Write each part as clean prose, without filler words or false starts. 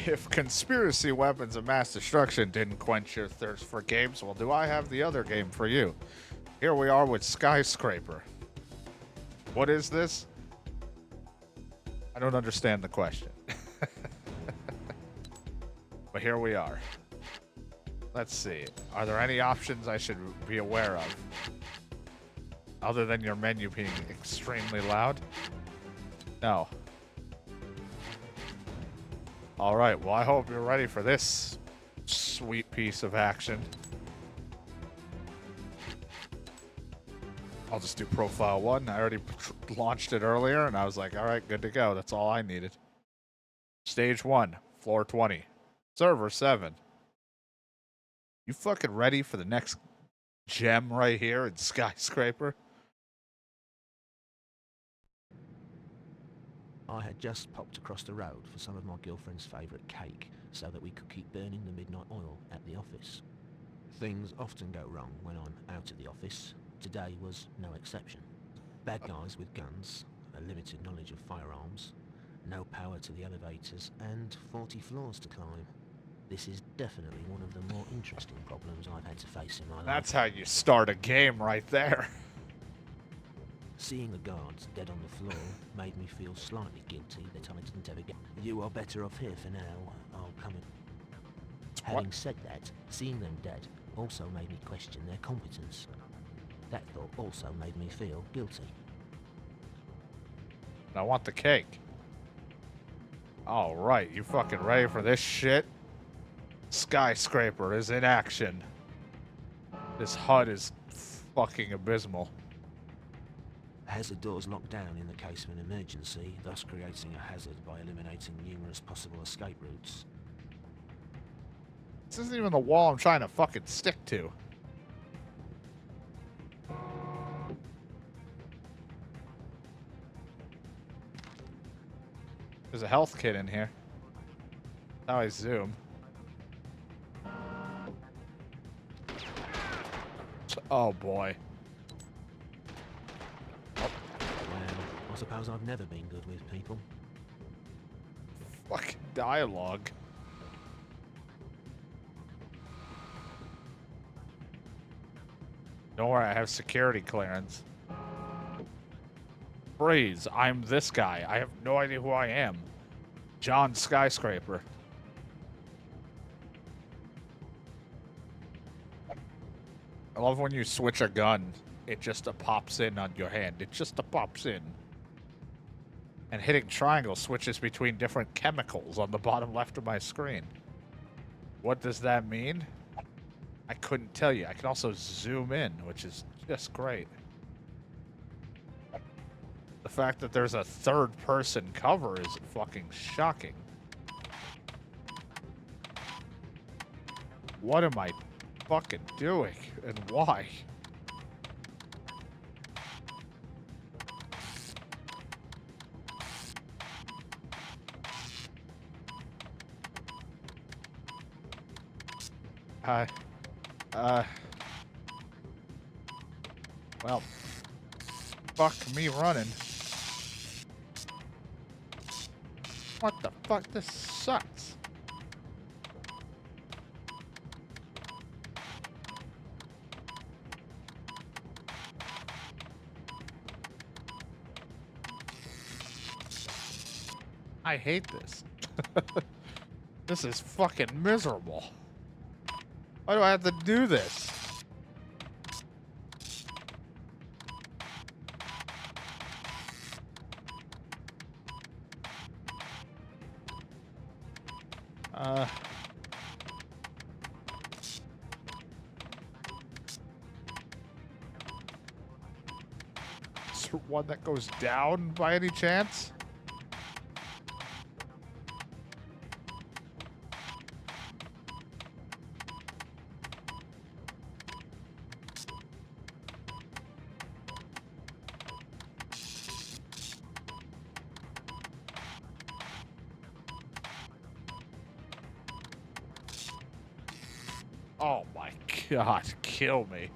If conspiracy weapons of mass destruction didn't quench your thirst for games, well, do I have the other game for you? Here we are with Skyscraper. What is this? I don't understand the question. But here we are. Let's see. Are there any options I should be aware of? Other than your menu being extremely loud? No. Alright, well I hope you're ready for this sweet piece of action. I'll just do profile 1. I already launched it earlier and I was like, alright, good to go. That's all I needed. Stage 1, floor 20. Server 7. You fucking ready for the next gem right here in Skyscraper? I had just popped across the road for some of my girlfriend's favourite cake so that we could keep burning the midnight oil at the office. Things often go wrong when I'm out at the office. Today was no exception. Bad guys with guns, a limited knowledge of firearms, no power to the elevators, and 40 floors to climb. This is definitely one of the more interesting problems I've had to face in my life. That's how you start a game right there. Seeing the guards dead on the floor made me feel slightly guilty that I didn't ever get... You are better off here for now. I'll come in. Having said that, seeing them dead also made me question their competence. That thought also made me feel guilty. I want the cake. Alright, you fucking ready for this shit? Skyscraper is in action. This HUD is fucking abysmal. Hazard doors lock down in the case of an emergency, thus creating a hazard by eliminating numerous possible escape routes. This isn't even the wall I'm trying to fucking stick to. There's a health kit in here. Now I zoom. Oh boy. Well, I suppose I've never been good with people. Fucking dialogue. Don't worry, I have security clearance. Freeze, I'm this guy. I have no idea who I am. John Skyscraper. I love when you switch a gun, it just pops in on your hand. It just pops in. And hitting triangle switches between different chemicals on the bottom left of my screen. What does that mean? I couldn't tell you. I can also zoom in, which is just great. The fact that there's a third-person cover is fucking shocking. What am I fucking doing, and why? Well, fuck me running. What the fuck? This sucks. I hate this. This is fucking miserable. Why do I have to do this? Is there one that goes down by any chance? Oh my god, kill me.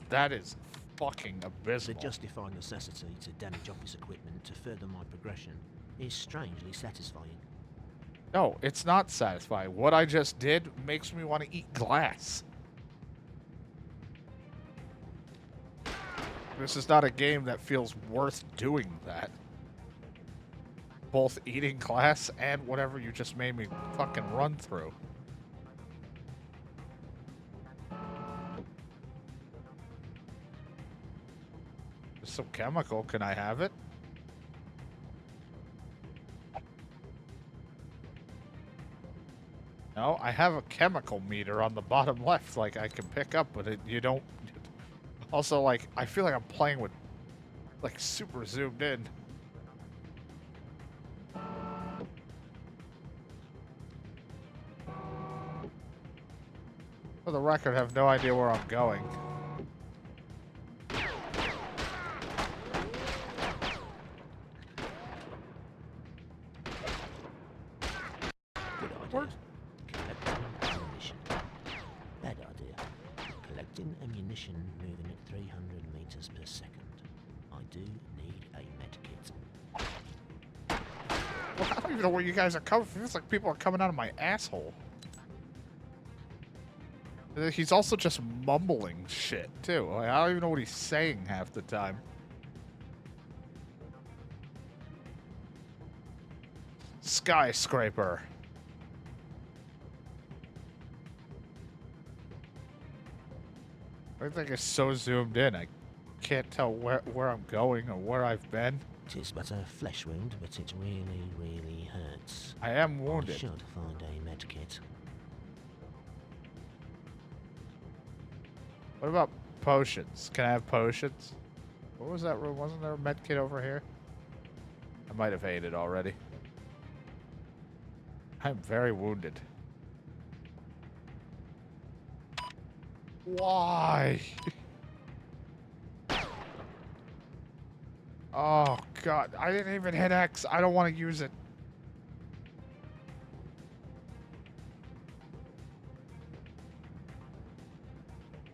That is fucking The abysmal. justified necessity to damage office equipment to further my progression is strangely satisfying. No, it's not satisfying. What I just did makes me want to eat glass. This is not a game that feels worth doing that. Both eating glass and whatever you just made me fucking run through. There's some chemical. Can I have it? No, I have a chemical meter on the bottom left, like I can pick up, but you don't. Also, like, I feel like I'm playing with, like, super zoomed in. For the record, I have no idea where I'm going. Good idea. Collecting ammunition. Bad idea. Collecting ammunition moving at 300 meters per second. I do need a medkit. Well, I don't even know where you guys are coming from. It feels like people are coming out of my asshole. He's also just mumbling shit, too. Like, I don't even know what he's saying half the time. Skyscraper. Everything is so zoomed in, I can't tell where I'm going or where I've been. Tis but a flesh wound, but it really, really hurts. I am I wounded. should find a medkit. What about potions? Can I have potions? What was that room? Wasn't there a medkit over here? I might have ate it already. I'm very wounded. Why? Oh, God. I didn't even hit X. I don't want to use it.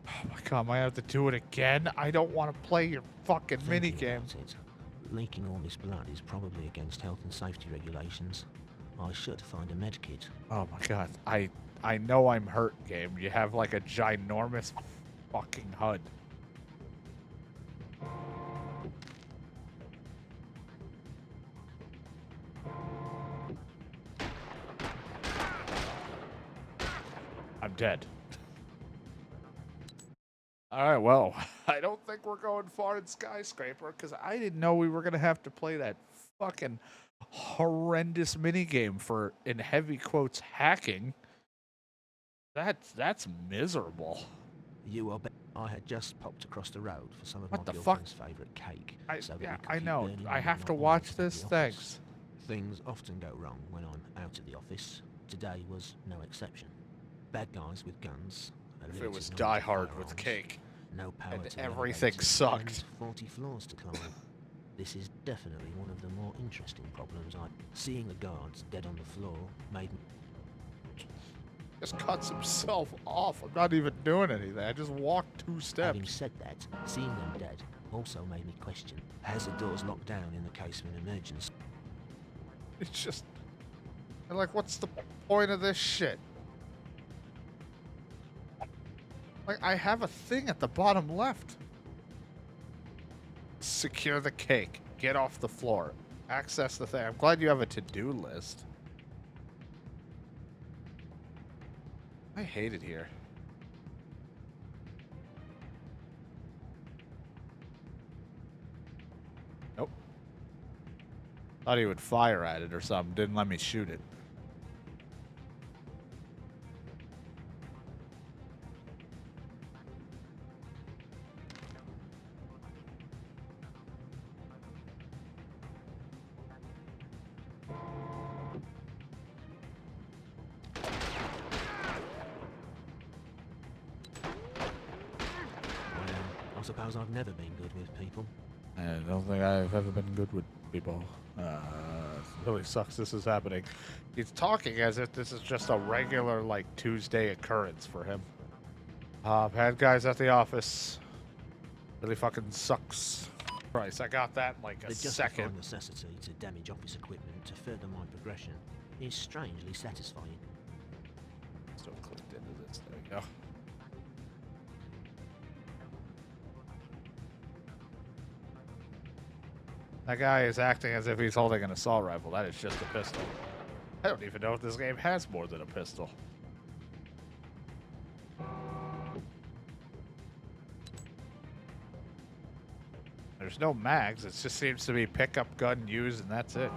Oh, my God. Am I have to do it again? I don't want to play your fucking Thinking minigame. about it, leaking all this blood is probably against health and safety regulations. I should find a medkit. Oh, my God. I know I'm hurt, game. You have, like, a ginormous fucking HUD. I'm dead. Alright, well, I don't think we're going far in Skyscraper, because I didn't know we were going to have to play that fucking horrendous minigame for, in heavy quotes, hacking. That's miserable. You are I had just popped across the road for some of What my the fuck? girlfriend's favourite cake. So that Yeah, we could I keep know. burning I the have to midnight watch oils at this, the thanks. office. Things often go wrong when I'm out of the office. Today was no exception. Bad guys with guns. If it was limited Die knowledge of Hard with firearms, cake, no power and to the everything elevators, sucked. and 40 floors to climb. This is definitely one of the more interesting problems. Seeing the guards dead on the floor made me... Just cuts himself off. I'm not even doing anything. I just walked 2 Having steps. said that, seeing them dead also made me question, has the doors locked down in the case of an emergency? It's just... I'm like, what's the point of this shit? Like, I have a thing at the bottom left. Secure the cake. Get off the floor. Access the thing. I'm glad you have a to-do list. I hate it here. Nope. Thought he would fire at it or something. Didn't let me shoot it. Well, I suppose I've never been good with people. I don't think I've ever been good with people. It really sucks this is happening. He's talking as if this is just a regular, like, Tuesday occurrence for him. Bad guys at the office. Really fucking sucks. Christ, I got that in like a The second. justified necessity to damage office equipment to further my progression is strangely satisfying. Still clicked into this. There we go. That guy is acting as if he's holding an assault rifle. That is just a pistol. I don't even know if this game has more than a pistol. There's no mags. It just seems to be pickup gun used, and that's it.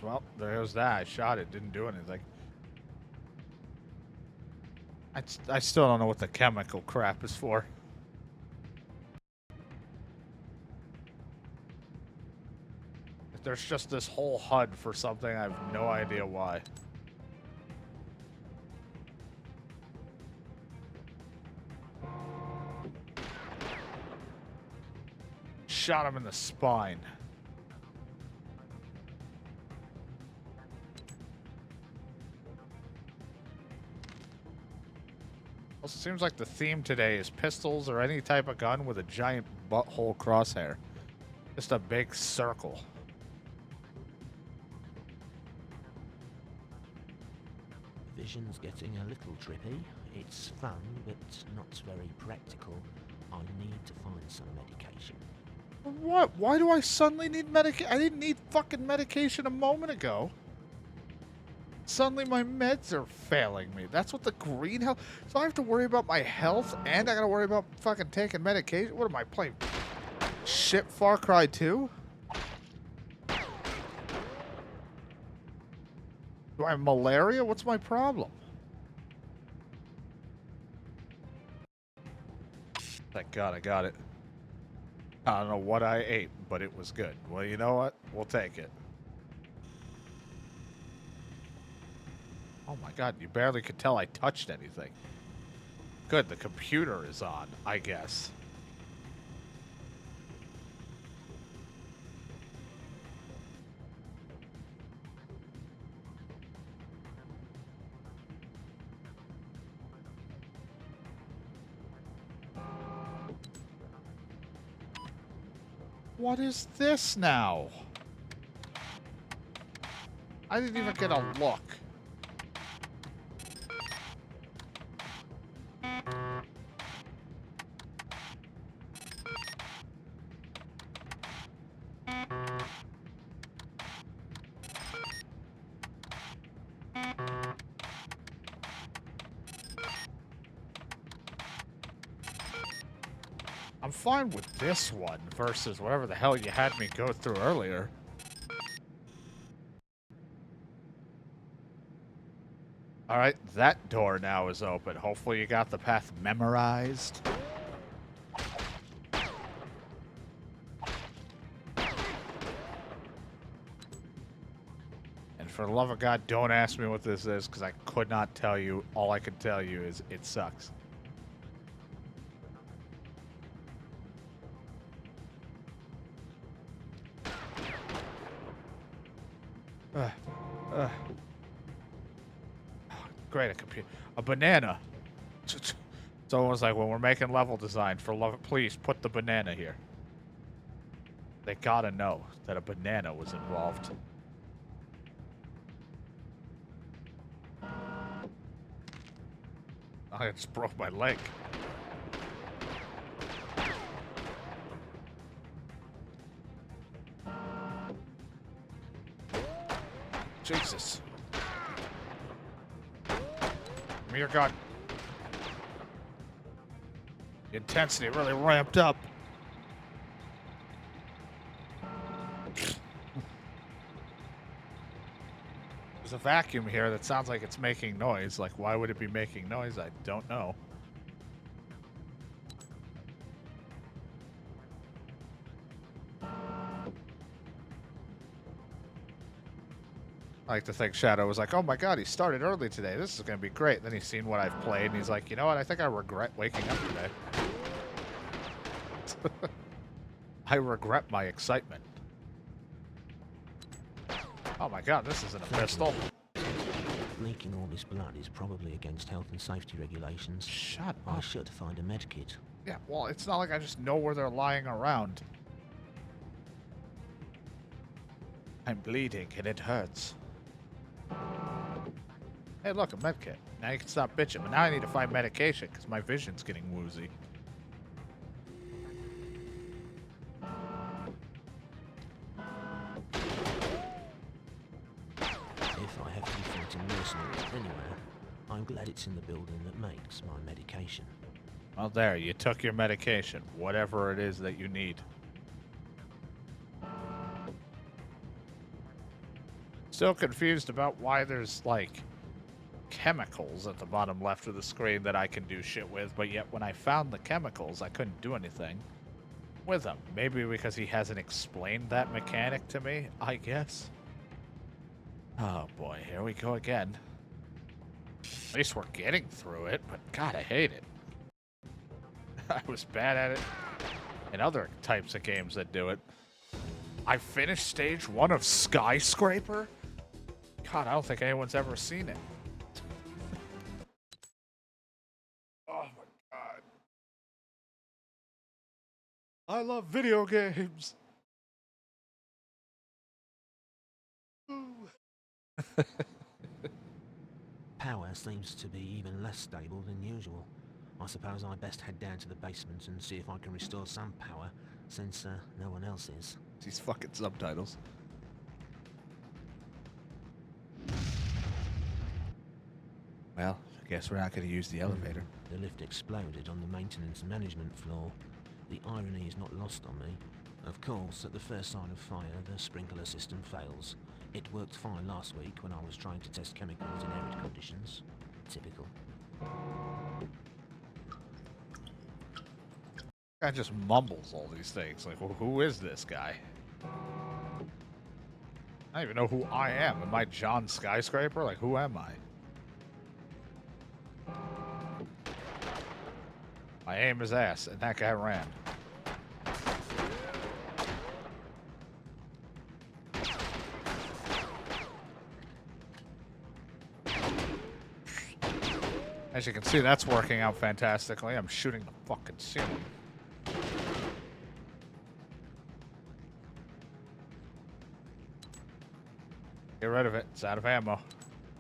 Well, there goes that. I shot it. Didn't do anything. I still don't know what the chemical crap is for. There's just this whole HUD for something. I have no idea why. Shot him in the spine. Well, it seems like the theme today is pistols or any type of gun with a giant butthole crosshair. Just a big circle. Vision's getting a little trippy. It's fun, but not very practical. I need to find some medication. What? Why do I suddenly need medication? I didn't need fucking medication a moment ago. Suddenly my meds are failing me. That's what the green hell... So I have to worry about my health and I gotta worry about fucking taking medication? What am I playing? Shit, Far Cry 2? Do I have malaria? What's my problem? Thank God I got it. I don't know what I ate, but it was good. Well, you know what? We'll take it. Oh my God, you barely could tell I touched anything. Good, the computer is on, I guess. What is this now? I didn't even get a look. I'm fine with this one versus whatever the hell you had me go through earlier. Alright, that door now is open. Hopefully you got the path memorized. And for the love of God, don't ask me what this is, because I could not tell you. All I could tell you is it sucks. Great, a banana. It's almost like when we're making level design for love, please put the banana here. They gotta know that a banana was involved. I just broke my leg. Jesus. Give me your gun. The intensity really ramped up. There's a vacuum here that sounds like it's making noise. Like, why would it be making noise? I don't know. I like to think Shadow was like, oh my God, he started early today. This is going to be great. Then he's seen what I've played, and he's like, you know what? I think I regret waking up today. I regret my excitement. Oh my god, this isn't a pistol. Leaking all this blood is probably against health and safety regulations. Shut I up. should find a medkit. Yeah, well, it's not like I just know where they're lying around. I'm bleeding and it hurts. Hey, look, a medkit. Now you can stop bitching, but now I need to find medication because my vision's getting woozy. If I have to be fighting mercenaries anywhere, I'm glad it's in the building that makes my medication. Well, there, you took your medication, whatever it is that you need. Still confused about why there's, like, chemicals at the bottom left of the screen that I can do shit with, but yet when I found the chemicals, I couldn't do anything with them. Maybe because he hasn't explained that mechanic to me, I guess. Oh boy, here we go again. At least we're getting through it, but god, I hate it. I was bad at it in other types of games that do it. I finished stage 1 of Skyscraper? God, I don't think anyone's ever seen it. Oh my god. I love video games. Power seems to be even less stable than usual. I suppose I best head down to the basement and see if I can restore some power, since no one else is. These fucking subtitles. Well, I guess we're not going to use the elevator. The lift exploded on the maintenance management floor. The irony is not lost on me. Of course, at the first sign of fire, the sprinkler system fails. It worked fine last week when I was trying to test chemicals in arid conditions. Typical. Guy just mumbles all these things. Like, well, who is this guy? I don't even know who I am. Am I John Skyscraper? Like, who am I? My aim is ass, and that guy ran. As you can see, that's working out fantastically. I'm shooting the fucking ceiling. Get rid of it. It's out of ammo.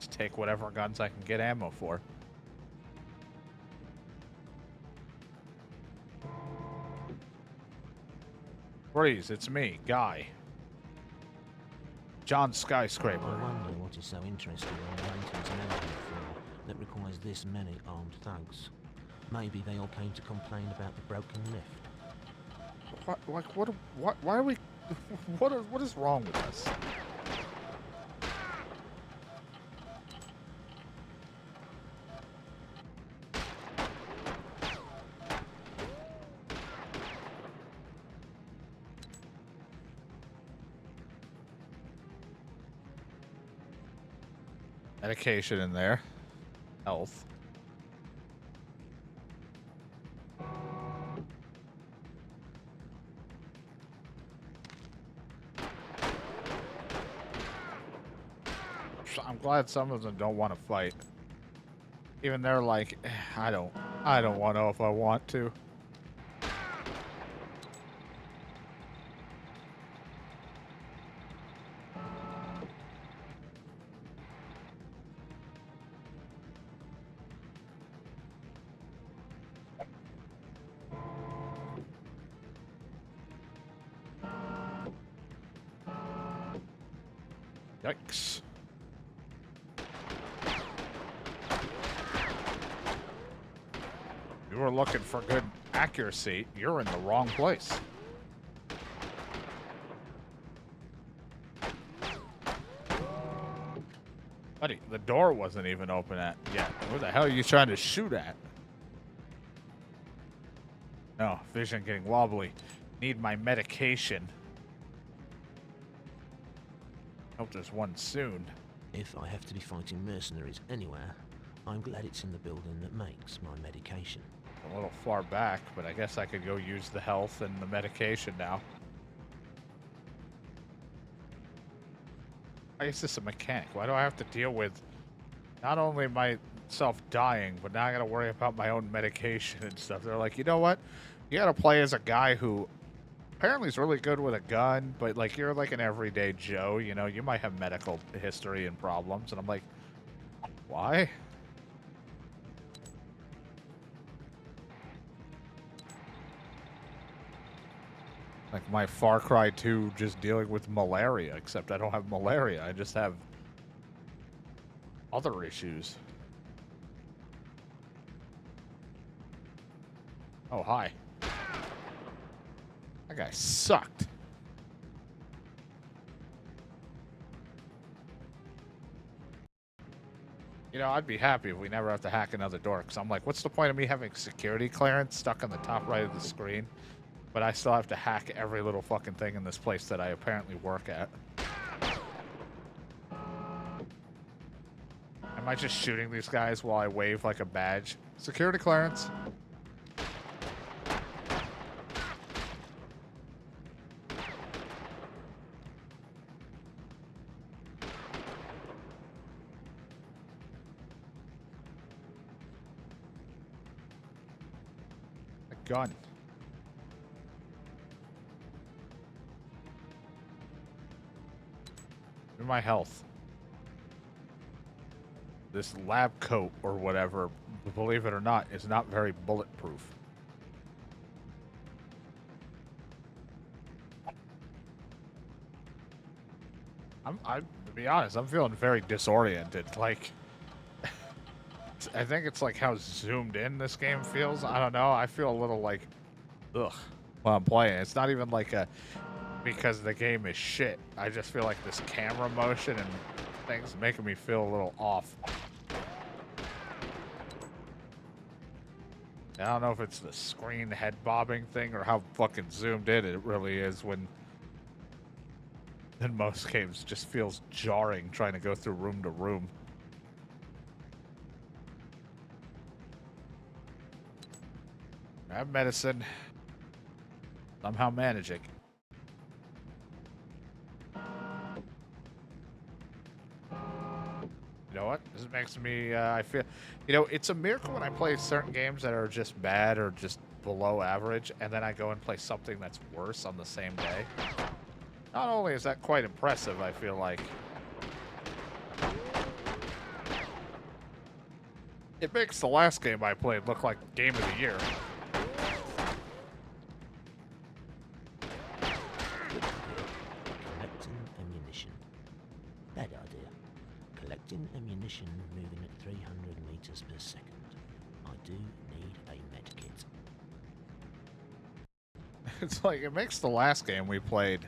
Just take whatever guns I can get ammo for. Freeze, it's me, Guy. John Skyscraper. I wonder what is so interesting on the maintenance management floor that requires this many armed thugs. Maybe they all came to complain about the broken lift. Why are we... What is wrong with us? Medication in there. Health. I'm glad some of them don't want to fight. Even they're like, I don't want to know if I want to. Yikes. You were looking for good accuracy. You're in the wrong place. Buddy, the door wasn't even open yet. Who the hell are you trying to shoot at? No, vision getting wobbly. Need my medication. Hope there's one soon. If I have to be fighting mercenaries anywhere, I'm glad it's in the building that makes my medication. A little far back, but I guess I could go use the health and the medication now. Why is this a mechanic? Why do I have to deal with not only myself dying, but now I gotta worry about my own medication and stuff? They're like, you know what? You gotta play as a guy who apparently is really good with a gun, but like you're like an everyday Joe, you know, you might have medical history and problems. And I'm like, why? Like my Far Cry 2 just dealing with malaria, except I don't have malaria. I just have other issues. Oh, hi. That guy sucked. You know, I'd be happy if we never have to hack another door, because I'm like, what's the point of me having security clearance stuck on the top right of the screen? But I still have to hack every little fucking thing in this place that I apparently work at. Am I just shooting these guys while I wave like a badge? Security clearance. A gun. Give me my health. This lab coat or whatever, believe it or not, is not very bulletproof. To be honest, I'm feeling very disoriented. Like, I think it's like how zoomed in this game feels. I don't know. I feel a little like, ugh, while I'm playing. It's not even like because the game is shit. I just feel like this camera motion and things making me feel a little off. I don't know if it's the screen head bobbing thing or how fucking zoomed in it really is when in most games just feels jarring trying to go through room to room. I have medicine. Somehow managing. You know what? This makes me, I feel, you know, it's a miracle when I play certain games that are just bad or just below average, and then I go and play something that's worse on the same day. Not only is that quite impressive, I feel like, it makes the last game I played look like Game of the Year. Collecting ammunition. Bad idea. Collecting ammunition moving at 300 meters per second. I do need a medkit. It's like, it makes the last game we played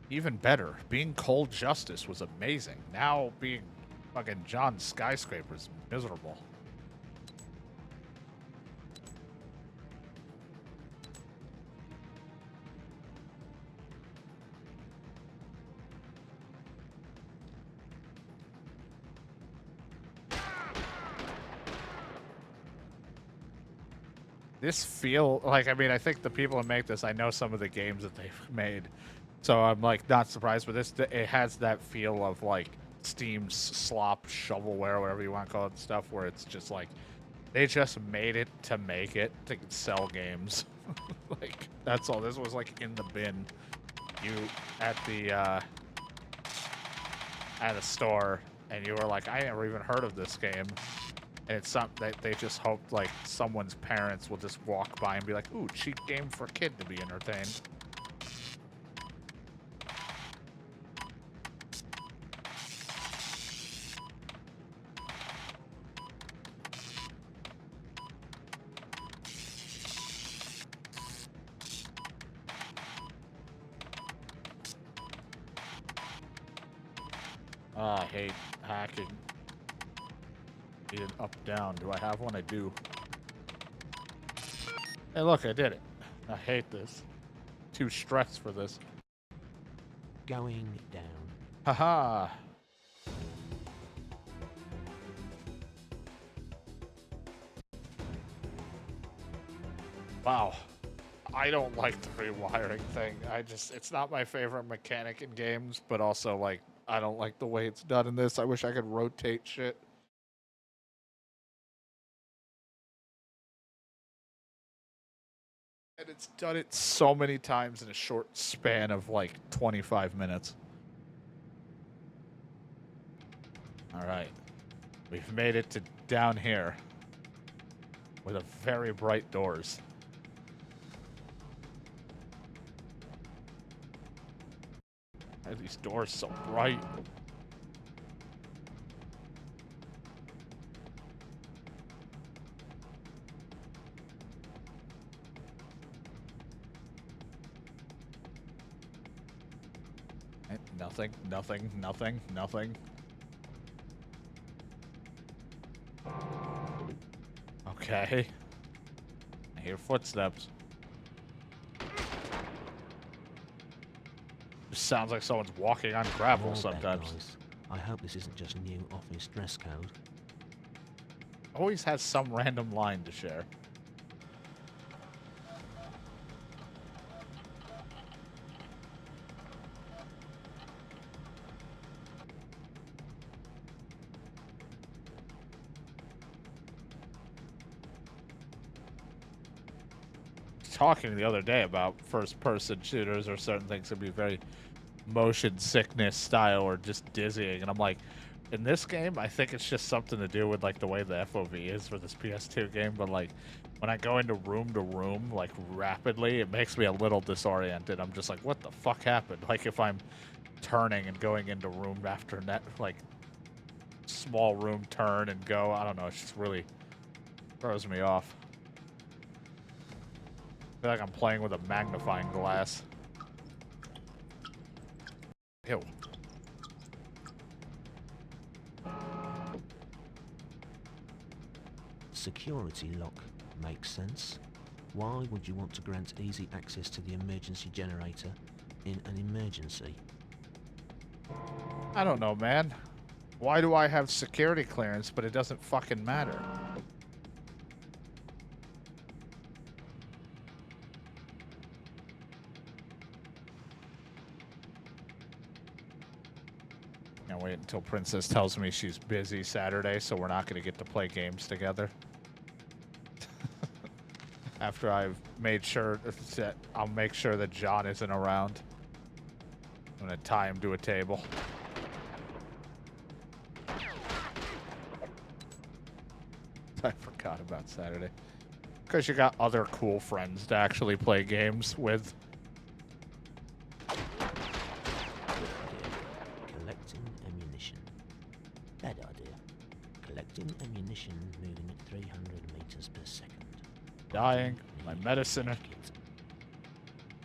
even better. Being Cold Justice was amazing. Now being fucking John Skyscraper's miserable. This feel like, I mean, I think the people who make this, I know some of the games that they've made, so I'm like not surprised. But this, it has that feel of like Steam's slop shovelware, whatever you want to call it, stuff where it's just like they just made it to make it to sell games. Like that's all. This was like in the bin, you at the store, and you were like, I never even heard of this game. And it's something that they just hoped like someone's parents will just walk by and be like, ooh, cheap game for a kid to be entertained. I hate hacking. Need an up down. Do I have one? I do. Hey, look, I did it. I hate this. Too stressed for this. Going down. Haha. Wow. I don't like the rewiring thing. It's not my favorite mechanic in games, but also, like, I don't like the way it's done in this. I wish I could rotate shit. And it's done it so many times in a short span of like 25 minutes. All right. We've made it to down here with a very bright doors. Why are these doors so bright? Nothing, nothing, nothing, nothing. Okay. I hear footsteps. It sounds like someone's walking on gravel Well, sometimes. guys, I hope this isn't just new office dress code. Always has some random line to share. Talking the other day about first-person shooters or certain things can be very motion sickness style or just dizzying, and I'm like, in this game, I think it's just something to do with like the way the FOV is for this PS2 game, but like when I go into room to room like rapidly, it makes me a little disoriented. I'm just like, what the fuck happened? Like if I'm turning and going into room after net, like small room turn and go, I don't know, it just really throws me off. I feel like I'm playing with a magnifying glass. Ew. Security lock makes sense. Why would you want to grant easy access to the emergency generator in an emergency? I don't know, man. Why do I have security clearance, but it doesn't fucking matter? Can't wait until Princess tells me she's busy Saturday, so we're not going to get to play games together. After I've made sure that I'll make sure that John isn't around. I'm going to tie him to a table. I forgot about Saturday. Because you got other cool friends to actually play games with. Collecting ammunition. Bad idea. Collecting ammunition moving at 300 meters per second. Dying. My medicine.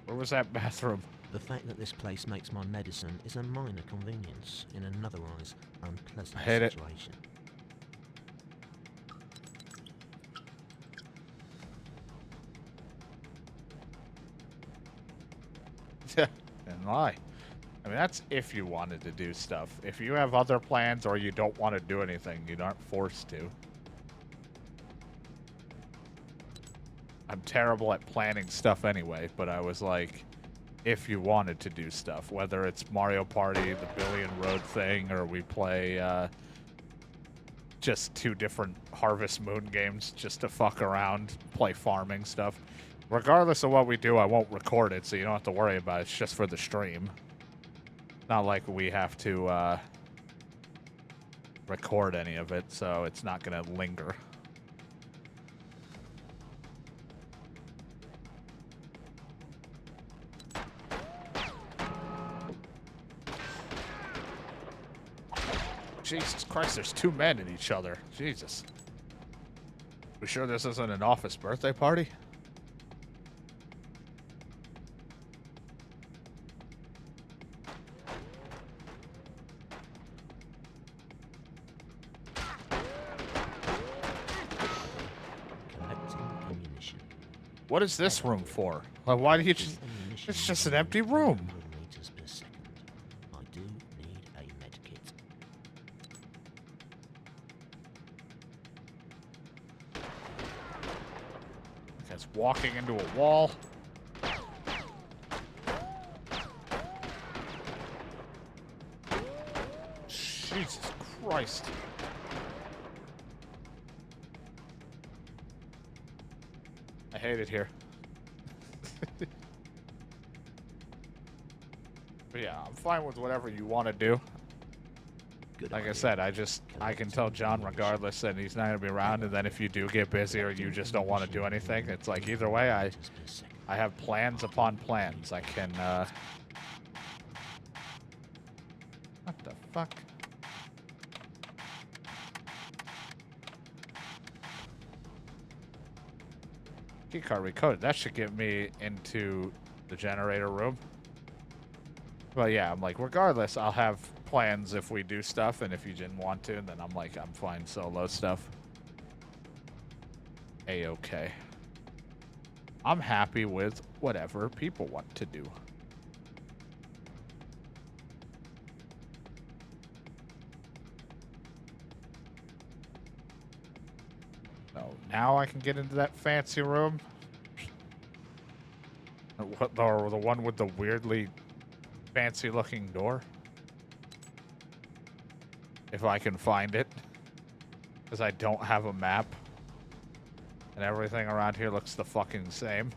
Where was that bathroom? The fact that this place makes my medicine is a minor convenience in an otherwise unpleasant I hate it. situation. And lie. I mean, that's if you wanted to do stuff. If you have other plans or you don't want to do anything, you aren't forced to. I'm terrible at planning stuff anyway, but I was like, if you wanted to do stuff, whether it's Mario Party, the Billion Road thing, or we play just 2 different Harvest Moon games just to fuck around, play farming stuff. Regardless of what we do, I won't record it, so you don't have to worry about it. It's just for the stream. Not like we have to record any of it, so it's not going to linger. Jesus Christ, there's 2 men in each other. Jesus. We sure this isn't an office birthday party? Collecting ammunition. What is this room for? Like, why do you just... It's just an empty room. Meters per second. I do need a med kit. It's walking into a wall. Jesus Christ. I hate it here. But yeah, I'm fine with whatever you want to do. Good Like I idea. said, I can tell John regardless that he's not gonna be around, and then if you do get busy or you just don't want to do anything, it's like either way, I have plans upon plans. I can, what the fuck? Keycard recoded. That should get me into the generator room. But yeah, I'm like, regardless, I'll have plans if we do stuff, and if you didn't want to, then I'm like, I'm fine solo stuff. A-okay. I'm happy with whatever people want to do. So now I can get into that fancy room. What, or the one with the weirdly fancy looking door? If I can find it. Because I don't have a map. And everything around here looks the fucking same.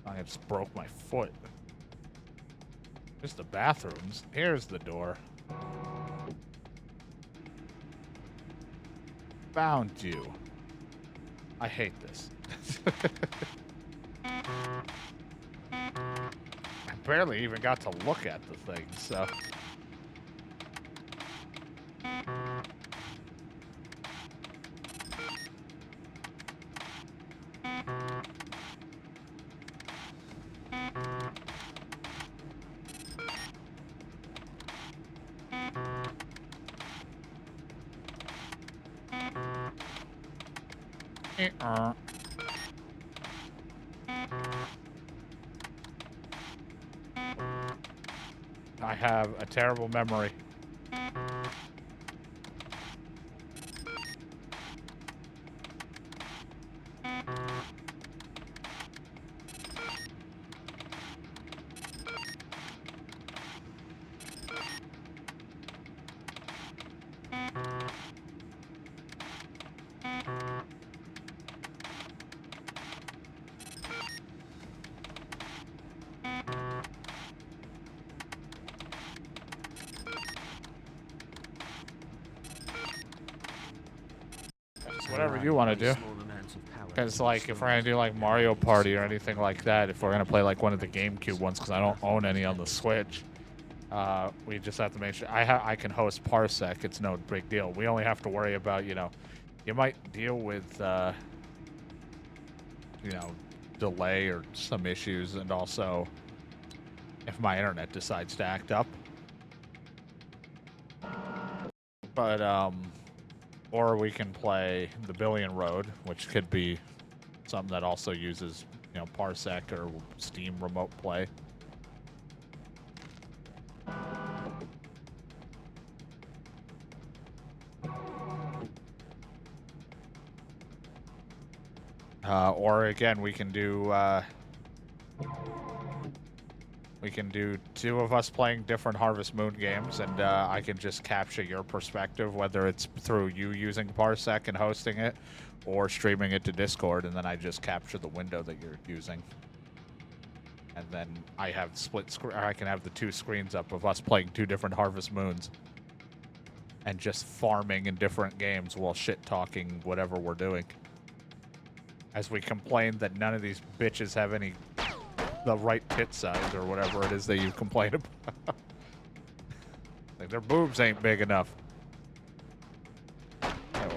I just broke my foot. Here's the bathrooms. Here's the door. Found you. I hate this. I barely even got to look at the thing, so. I have a terrible memory. Whatever you want to do. Because, like, if we're going to do, like, Mario Party or anything like that, if we're going to play, like, one of the GameCube ones, because I don't own any on the Switch, we just have to make sure. I can host Parsec. It's no big deal. We only have to worry about, you know, you might deal with, you know, delay or some issues, and also if my internet decides to act up. But, or we can play the Billion Road, which could be something that also uses, you know, Parsec or Steam Remote Play. Or again, we can do two of us playing different Harvest Moon games, and I can just capture your perspective, whether it's through you using Parsec and hosting it, or streaming it to Discord, and then I just capture the window that you're using. And then I have split screen. I can have the two screens up of us playing two different Harvest Moons, and just farming in different games while shit talking whatever we're doing. As we complain that none of these bitches have the right tit size or whatever it is that you complain about. Like, their boobs ain't big enough.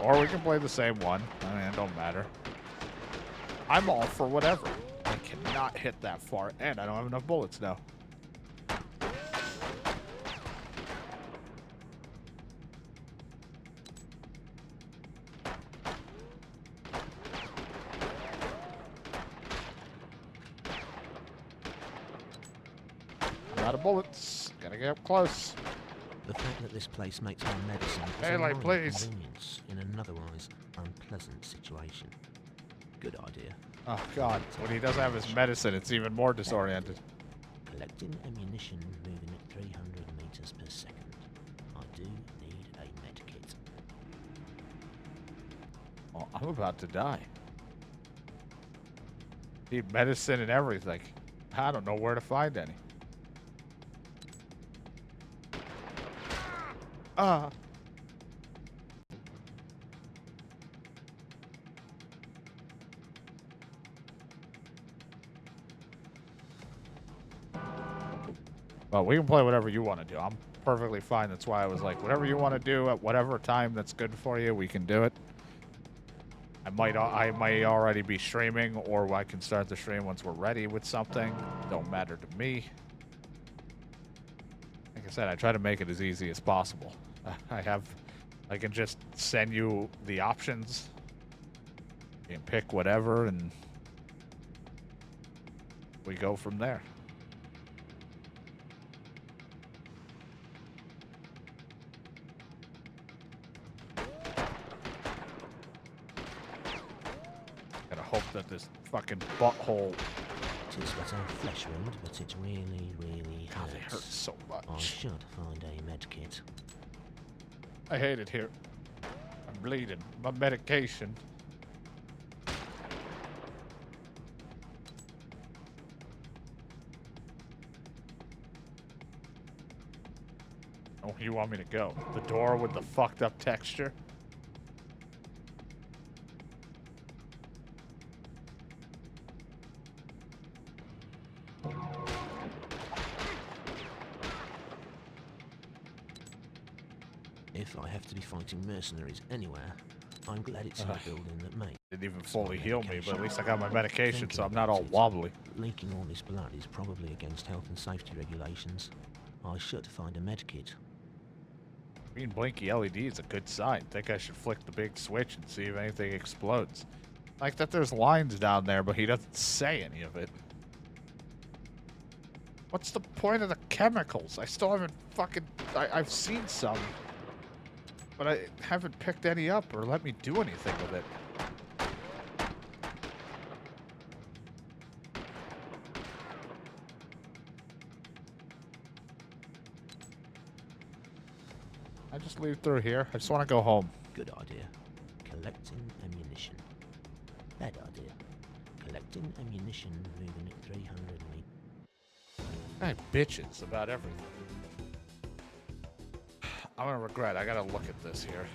Or we can play the same one. I mean, it don't matter. I'm all for whatever. I cannot hit that far, and I don't have enough bullets now. Out of bullets. Gotta get up close. The fact that this place makes my medicine is Hey, a like, minor please. inconvenience in an otherwise unpleasant situation. Good idea. Oh god, when he doesn't have his medicine, it's even more disoriented. Collecting ammunition moving at 300 meters per second. I do need a med kit. Well, I'm about to die. Need medicine and everything. I don't know where to find any. Ah. Well, we can play whatever you want to do. I'm perfectly fine. That's why I was like, whatever you want to do at whatever time that's good for you, we can do it. I might already be streaming, or I can start the stream once we're ready with something. Don't matter to me. Like I said, I try to make it as easy as possible. I can just send you the options. You can pick whatever, and we go from there. Gotta hope that this fucking butthole. It is but a flesh wound, but it really, really God, hurts. it hurts so I much. should find a med kit. I hate it here. I'm bleeding. My medication. Oh, you want me to go? The door with the fucked up texture? If I have to be fighting mercenaries anywhere, I'm glad it's in a building that makes. Didn't even fully heal me, but at least I got my medication, Thinking so I'm not all about it, wobbly. Leaking all this blood is probably against health and safety regulations. I should find a med kit. Green blinky LED is a good sign. Think I should flick the big switch and see if anything explodes. Like that there's lines down there, but he doesn't say any of it. What's the point of the chemicals? I still haven't fucking... I've seen some. But I haven't picked any up or let me do anything with it. I just leave through here. I just want to go home. Good idea. Collecting ammunition. Bad idea. Collecting ammunition moving at 300 meters. I bitches about everything. I'm gonna regret. I gotta look at this here.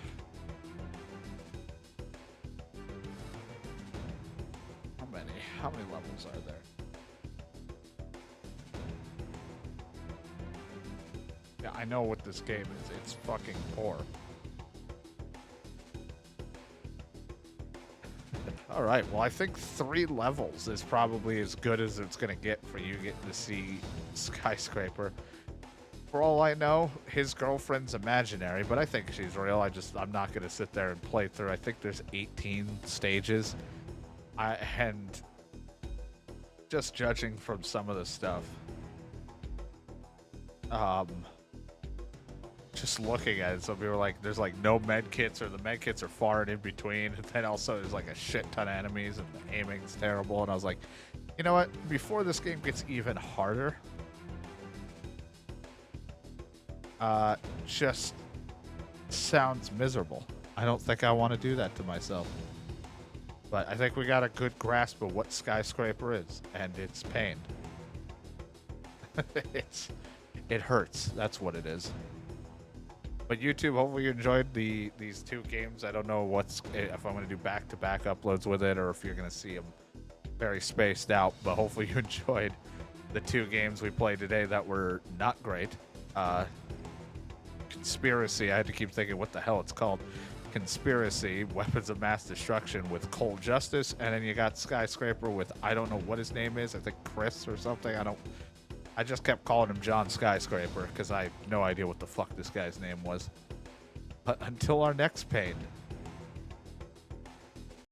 How many levels are there? Yeah, I know what this game is. It's fucking poor. Alright, well I think 3 levels is probably as good as it's gonna get for you getting to see Skyscraper. For all I know, his girlfriend's imaginary, but I think she's real. I'm not gonna sit there and play through. I think there's 18 stages. And just judging from some of the stuff, just looking at it, some people were like, there's like no med kits, or the med kits are far and in between. And then also there's like a shit ton of enemies and the aiming's terrible. And I was like, you know what? Before this game gets even harder, just sounds miserable. I don't think I want to do that to myself. But I think we got a good grasp of what Skyscraper is, and it's pain. It hurts. That's what it is. But YouTube, hopefully you enjoyed these 2 games. I don't know if I'm going to do back-to-back uploads with it, or if you're going to see them very spaced out. But hopefully you enjoyed the 2 games we played today that were not great. Conspiracy. I had to keep thinking what the hell it's called. Conspiracy, Weapons of Mass Destruction with Cold Justice, and then you got Skyscraper with, I don't know what his name is. I think Chris or something. I just kept calling him John Skyscraper because I have no idea what the fuck this guy's name was. But until our next pain.